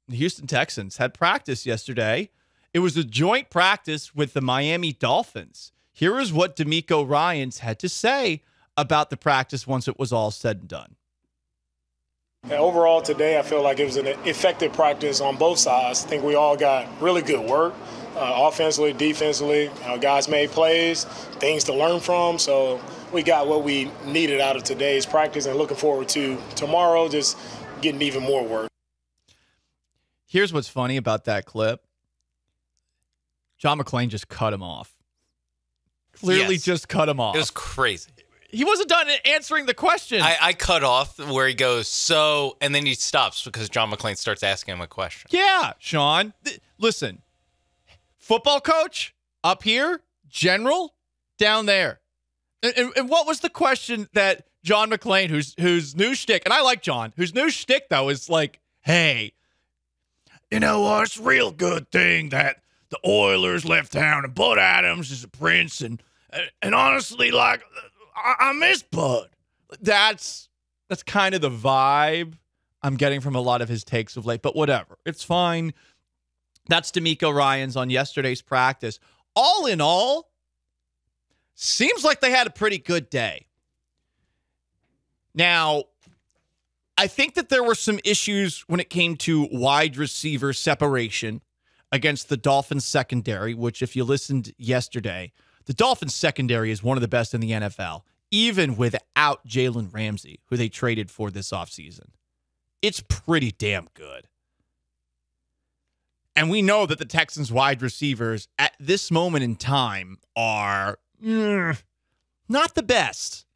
the Houston Texans had practice yesterday. It was a joint practice with the Miami Dolphins. Here is what D'Amico Ryans had to say about the practice once it was all said and done. Overall today, I feel like it was an effective practice on both sides. I think we all got really good work, offensively, defensively. Guys made plays, things to learn from. So we got what we needed out of today's practice and looking forward to tomorrow, just getting even more work. Here's what's funny about that clip. John McClain just cut him off. Clearly just cut him off. It was crazy. He wasn't done answering the question. I cut off where he goes, so, and then he stops because John McClain starts asking him a question. Yeah, Sean. Listen, football coach up here, general down there. And what was the question that John McClain, whose new shtick, and I like John, whose new shtick, though, is like, hey, you know what? It's a real good thing that the Oilers left town and Bud Adams is a prince. And honestly, like, I miss Bud. That's kind of the vibe I'm getting from a lot of his takes of late, but whatever. It's fine. That's D'Amico Ryans on yesterday's practice. All in all, seems like they had a pretty good day. Now, I think that there were some issues when it came to wide receiver separation against the Dolphins secondary, which if you listened yesterday, the Dolphins secondary is one of the best in the NFL, even without Jalen Ramsey, who they traded for this offseason. It's pretty damn good. And we know that the Texans wide receivers at this moment in time are not the best.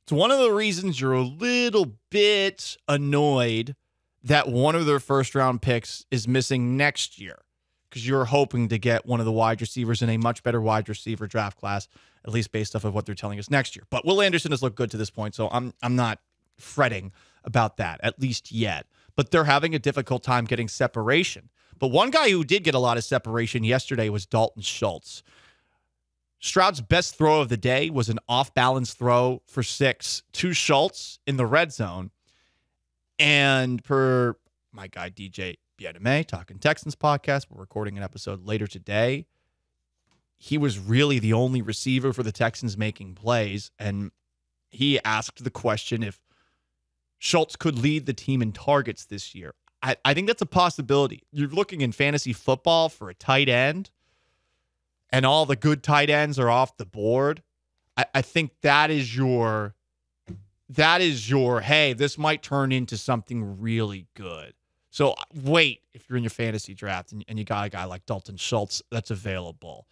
It's one of the reasons you're a little bit annoyed that one of their first-round picks is missing next year, because you're hoping to get one of the wide receivers in a much better wide receiver draft class, at least based off of what they're telling us next year. But Will Anderson has looked good to this point, so I'm not fretting about that, at least yet. But they're having a difficult time getting separation. But one guy who did get a lot of separation yesterday was Dalton Schultz. Stroud's best throw of the day was an off-balance throw for 6 to Schultz in the red zone. And per my guy DJ Biedeme, Talking Texans podcast, we're recording an episode later today, he was really the only receiver for the Texans making plays. And he asked the question if Schultz could lead the team in targets this year. I think that's a possibility. You're looking in fantasy football for a tight end, and all the good tight ends are off the board. I think that is your, hey, this might turn into something really good. So wait, if you're in your fantasy draft and you got a guy like Dalton Schultz that's available.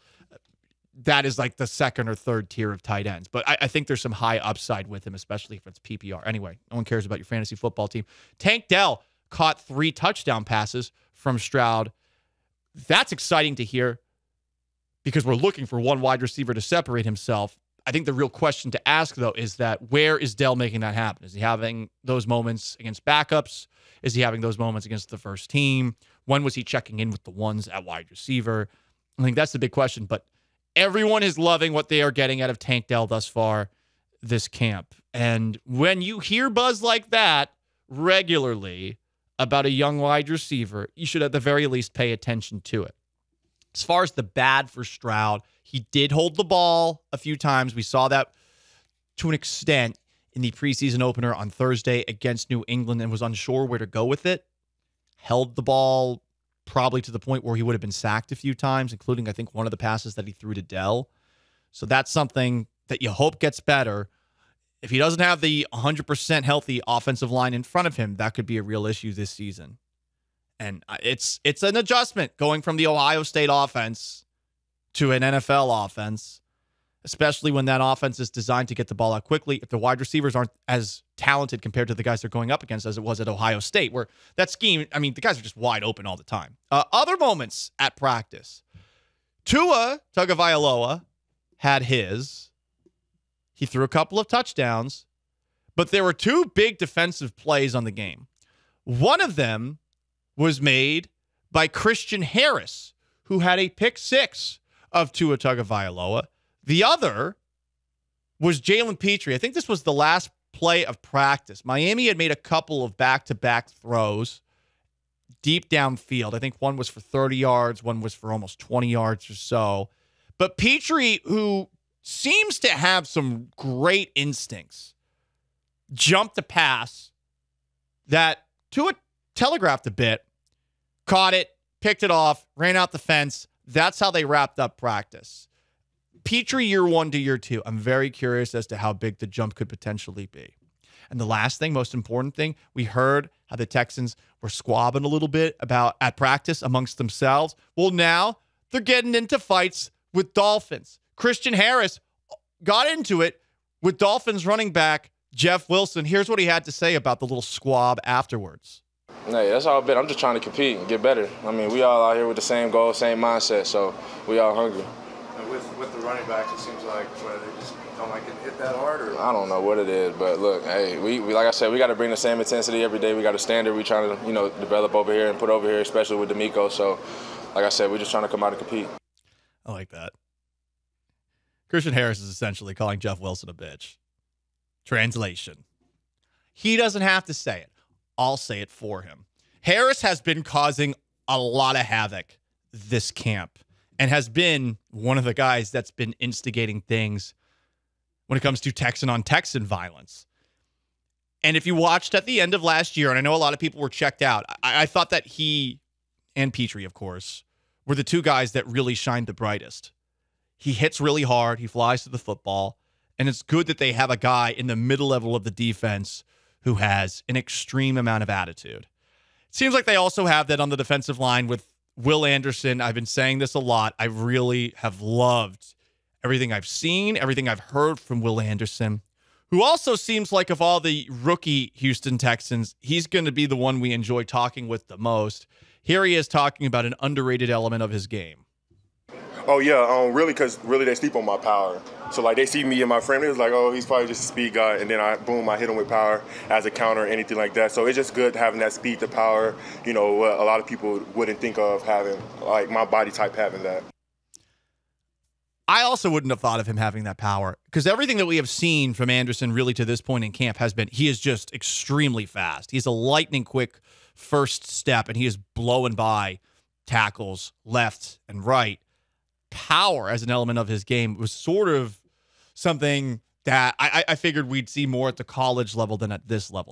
That is like the second or third tier of tight ends. But I think there's some high upside with him, especially if it's PPR. Anyway, no one cares about your fantasy football team. Tank Dell caught 3 touchdown passes from Stroud. That's exciting to hear because we're looking for one wide receiver to separate himself. I think the real question to ask, though, is that where is Dell making that happen? Is he having those moments against backups? Is he having those moments against the first team? When was he checking in with the ones at wide receiver? I think that's the big question. But everyone is loving what they are getting out of Tank Dell thus far this camp. And when you hear buzz like that regularly about a young wide receiver, you should at the very least pay attention to it. As far as the bad for Stroud, he did hold the ball a few times. We saw that to an extent in the preseason opener on Thursday against New England and was unsure where to go with it. Held the ball probably to the point where he would have been sacked a few times, including, I think, one of the passes that he threw to Dell. So that's something that you hope gets better. If he doesn't have the 100% healthy offensive line in front of him, that could be a real issue this season. And it's an adjustment going from the Ohio State offense to an NFL offense, especially when that offense is designed to get the ball out quickly. If the wide receivers aren't as talented compared to the guys they're going up against as it was at Ohio State, where that scheme, I mean, the guys are just wide open all the time. Other moments at practice. Tua Tagovailoa had his. He threw a couple of touchdowns, but there were 2 big defensive plays on the game. One of them was made by Christian Harris, who had a pick 6 of Tua Tagovailoa. The other was Jalen Petrie. I think this was the last play of practice. Miami had made a couple of back-to-back throws. deep downfield. I think one was for 30 yards, one was for almost 20 yards or so. But Petrie, who seems to have some great instincts, jumped a pass that Tua telegraphed a bit, caught it, picked it off, ran out the fence. That's how they wrapped up practice. Petrie, year one to year two, I'm very curious as to how big the jump could potentially be. And the last thing, most important thing, we heard how the Texans were squabbing a little bit about at practice amongst themselves. Well, now they're getting into fights with Dolphins. Christian Harris got into it with Dolphins running back Jeff Wilson. Here's what he had to say about the little squab afterwards. Hey, that's all been. I'm just trying to compete and get better. I mean, we all out here with the same goal, same mindset, so we all hungry. With the running backs, it seems like they just don't like it hit that hard, or I don't know what it is, but look, hey, we like I said, we got to bring the same intensity every day. We got a standard we trying to develop over here and put over here, especially with D'Amico. So, like I said, we're just trying to come out and compete. I like that. Christian Harris is essentially calling Jeff Wilson a bitch. Translation. He doesn't have to say it. I'll say it for him. Harris has been causing a lot of havoc this camp and has been one of the guys that's been instigating things when it comes to Texan-on-Texan violence. And if you watched at the end of last year, and I know a lot of people were checked out, I thought that he and Petrie, of course, were the two guys that really shined the brightest. He hits really hard. He flies to the football. And it's good that they have a guy in the middle level of the defense who has an extreme amount of attitude. It seems like they also have that on the defensive line with Will Anderson. I've been saying this a lot. I really have loved everything I've seen, everything I've heard from Will Anderson, who also seems like of all the rookie Houston Texans, he's going to be the one we enjoy talking with the most. Here he is talking about an underrated element of his game. Oh, yeah, really, because really they sleep on my power. So, like, they see me and my friend, it was like, oh, he's probably just a speed guy. And then I hit him with power as a counter or anything like that. So it's just good having that speed to power, what a lot of people wouldn't think of having, like my body type having that. I also wouldn't have thought of him having that power because everything that we have seen from Anderson really to this point in camp has been he is just extremely fast. He's a lightning quick first step, and he is blowing by tackles left and right. Power as an element of his game was sort of something that I figured we'd see more at the college level than at this level.